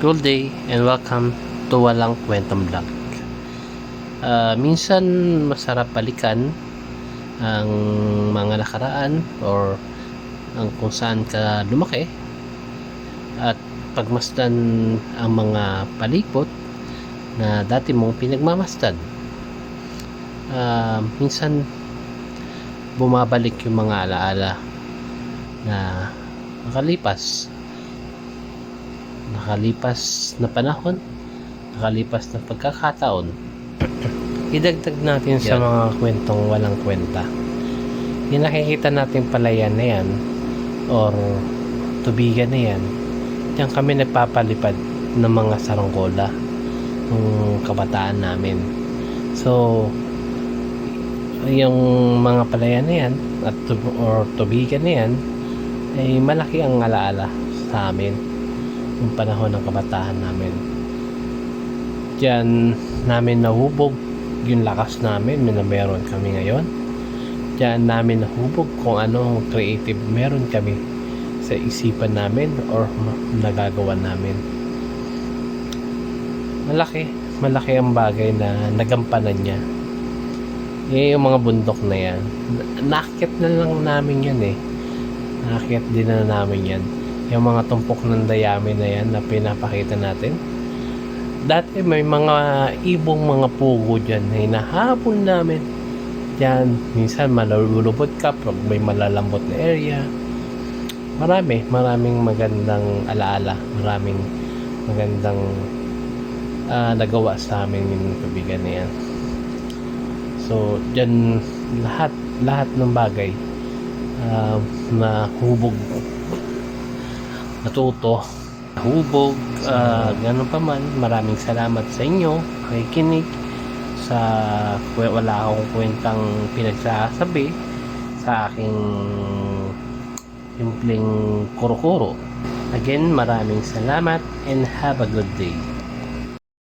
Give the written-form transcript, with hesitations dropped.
Good day and welcome to Walang Kwentong Vlog. Minsan masarap balikan ang mga nakaraan or ang kung saan ka lumaki at pagmasdan ang mga palibot na dati mong pinagmamasdan. Minsan bumabalik yung mga alaala na nakalipas na panahon, nakalipas na pagkakataon. Idagdag natin sa mga kwentong walang kwenta. Yung nakikita natin palayan na yan or tubigan na yan, diyan kami nagpapalipad ng mga saranggola ng kabataan namin. So yung mga palayan na yan at tubigan na yan ay malaki ang alaala sa amin yung panahon ng kabataan namin. Diyan namin nahubog yung lakas namin na meron kami ngayon. Diyan namin nahubog kung anong creative meron kami sa isipan namin or nagagawa namin. Malaki ang bagay na nagampanan niya. Yung mga bundok na yan, nakakit na lang namin yan nakakit din na namin yan. Yung mga tumpok ng dayami na yan na pinapakita natin. Dati may mga ibong mga pugo dyan na hinahabol namin. Dyan, minsan malulubot ka pag may malalambot na area. Maraming magandang alaala. Maraming magandang nagawa sa amin yung tubigan na yan. So, dyan lahat ng bagay na hubog, natuto, hubog, ganun pa man. Maraming salamat sa inyo nakikinig sa wala akong kwentang pinagsasabi sa aking simpleng kuro-kuro. Again, maraming salamat and have a good day.